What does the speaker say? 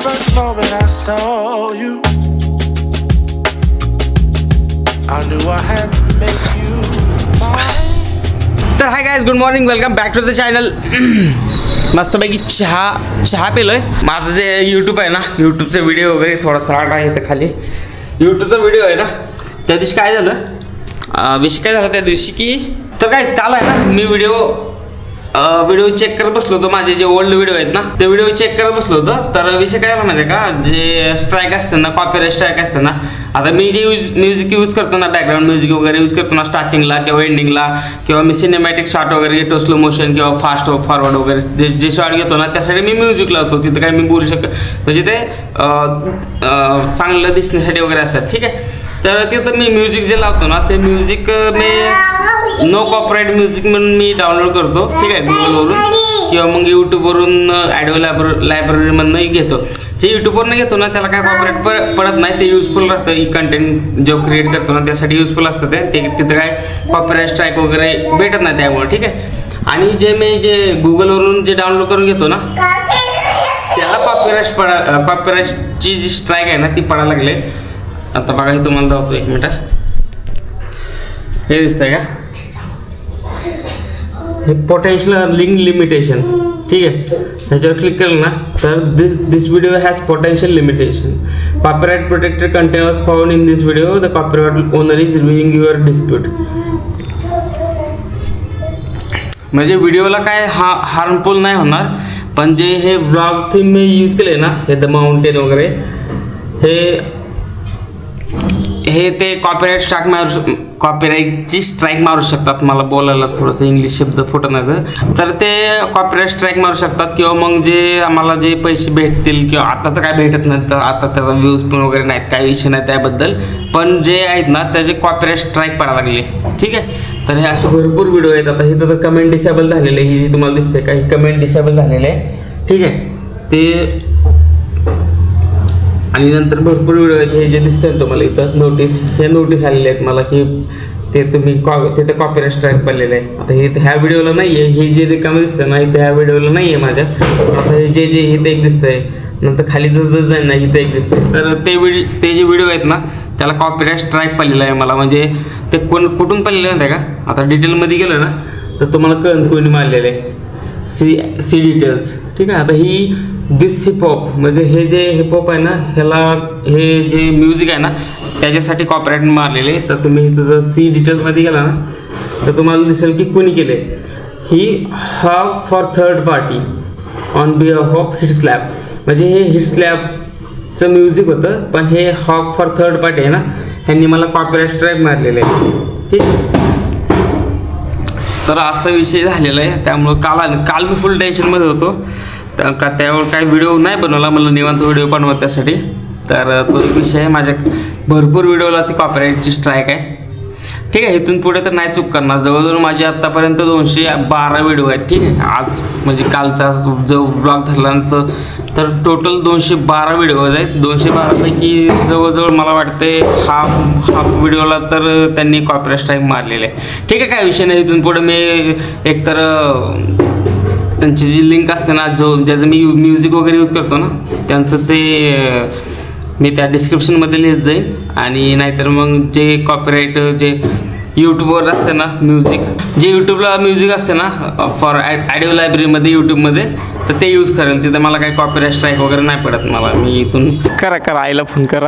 first moment I saw you, I knew I had to make you mine. तर hi guys, good morning, welcome back to the channel. मस्तपैकी चहा पिलोय. माझं जे YouTube आहे ना, यूट्यूबचे video वगैरे थोडासा आठ आहे तर खाली यूट्यूबचा व्हिडिओ आहे ना, त्या दिवशी काय झालं, विषय काय झाला त्या दिवशी की तर काहीच काल आहे ना, मी व्हिडिओ चेक करत बसलो होतो. माझे जे ओल्ड व्हिडिओ आहेत ना, ते व्हिडिओ चेक करत बसलो होतो. तर विषय काय झाला माहिती आहे का, जे स्ट्राईक असतं ना, कॉपीराईट स्ट्राईक असतं ना, आता मी जे म्युझिक यूज करतो ना, बॅकग्राऊंड म्युझिक वगैरे यूज करतो ना, स्टार्टिंगला किंवा एंडिंगला, किंवा मी सिनेमॅटिक शॉट वगैरे घेतो, स्लो मोशन किंवा फास्ट फॉरवर्ड वगैरे जे शॉट घेतो ना, त्यासाठी मी म्युझिक लावतो. तिथं काय मी बोलू म्हणजे ते चांगलं दिसण्यासाठी वगैरे असतात. ठीक आहे. तर तिथं मी म्युझिक जे लावतो ना, ते music me know copyright music म्हणून मी डाउनलोड करतो. ठीक आहे, गुगलवरून किंवा मग यूट्यूबवरून ऑडिओ लायब्ररीमधूनही घेतो. जे यूट्यूबवरून घेतो ना, त्याला काय कॉपीराइट पडत नाही. ते युजफुल राहतं. कंटेंट जो क्रिएट करतो ना, त्यासाठी युजफुल असतं ते तिथं काय कॉपीराइट स्ट्राईक वगैरे भेटत नाही त्यामुळे. ठीक आहे. आणि जे गुगलवरून जे डाउनलोड करून घेतो ना, त्याला कॉपीराइटची जी स्ट्राईक आहे ना, ती पडायला लागले. आता बघा, हे तुम्हाला दाखवतो, एक मिनिट. हे दिसतंय का, हे पोटेन्शियल अर्निंग लिमिटेशन. ठीक आहे. ह्याच्यावर क्लिक केलं ना, तर this video has potential limitation. Copyright protected content was found in this video. The copyright owner is reviewing your dispute. म्हणजे व्हिडिओला काय हार्मफुल नाही होणार, पण जे हे ब्लॉग थीम मी यूज केले ना, हे द माउंटेन वगैरे, हे ते कॉपीराईटची स्ट्राईक मारू शकतात. मला बोलायला थोडंसं इंग्लिश शब्द फुटत नाही, तर ते कॉपीराईट स्ट्राईक मारू शकतात. किंवा मग जे आम्हाला जे पैसे भेटतील, किंवा आता तर काय भेटत नाही, तर आता त्याचा व्ह्यूज पण वगैरे नाहीत, काही विषय नाही त्याबद्दल. पण जे आहेत ना, त्याचे कॉपीराईट स्ट्राईक पडायला लागले. ठीक आहे. तर हे असे भरपूर व्हिडिओ आहेत. आता हे तर कमेंट डिसेबल झालेले, ही जी तुम्हाला दिसते काही कमेंट डिसेबल झालेले आहे. ठीक आहे. ते आणि नंतर भरपूर व्हिडिओ आहेत. हे जे दिसतंय तुम्हाला इथं नोटीस आलेले आहेत मला, की ते तुम्ही तिथे कॉपीराइट स्ट्राईक पडलेलं आहे. आता हे ह्या व्हिडिओला नाही आहे, हे जे रिकामी दिसतं ना, इथे ह्या व्हिडिओला नाही आहे माझ्या. आता हे जे इथं एक दिसतंय, नंतर खाली जसं जाईल ना, इथं एक दिसतंय. तर ते जे व्हिडिओ आहेत ना, त्याला कॉपीराइट स्ट्राईक पडलेला आहे मला. म्हणजे ते कुठून पडलेलं आहे का, आता डिटेलमध्ये गेलं ना, तर तुम्हाला कळून कोणी मारलेलं आहे. See details. ठीक आहे. आता ही दिस हिपहॉप, म्हणजे हे जे हिपहॉप आहे ना, ह्याला हे जे म्युझिक आहे ना, त्याच्यासाठी कॉपीराइट मारलेले. तर तुम्ही इथं जर सी डिटेल्समध्ये गेला ना, तर तुम्हाला दिसेल की कोणी केले. ही हॉक for third party on behalf of hit slab. म्हणजे हे हिट स्लॅबचं म्युझिक होतं, पण हे हॉक फॉर थर्ड पार्टी आहे ना, ह्यांनी मला कॉपीराइट स्ट्राईक मारलेले आहे. ठीक. तर असा विषय झालेला आहे. त्यामुळं काल मी फुल टेन्शनमध्ये होतो, का त्यावर काही व्हिडिओ नाही बनवला, मला निवांत व्हिडिओ बनवत त्यासाठी. तर तो विषय माझ्या भरपूर व्हिडिओला ती कॉपीराईटची स्ट्राईक आहे. ठीक आहे. इथून पुढे तर नाही चूक करणार. जवळजवळ माझे आत्तापर्यंत 212 व्हिडिओ आहेत. ठीक आहे. आज म्हणजे कालचा जो ब्लॉग धरल्यानंतर तर टोटल 212 व्हिडिओज आहेत. 212पैकी जवळजवळ मला वाटते हाफ व्हिडिओला तर त्यांनी कॉपीराईट स्ट्राईक मारलेले आहे. ठीक आहे. काय विषय नाही. इथून पुढे मी एकतर त्यांची जी लिंक असते ना, ज्याचं मी म्युझिक वगैरे यूज करतो ना, त्यांचं ते मी त्या डिस्क्रिप्शनमध्ये लिहित जाईन. आणि नाहीतर मग जे कॉपीराईट जे यूट्यूबवर असते ना म्युझिक, जे यूट्यूबला म्युझिक असते ना फॉर ऑडिओ लायब्ररीमध्ये यूट्यूबमध्ये, तर ते यूज करेल. तिथं मला काही कॉपीराईट स्ट्राईक वगैरे नाही पडत मला. मी इथून करा आईला फोन करा.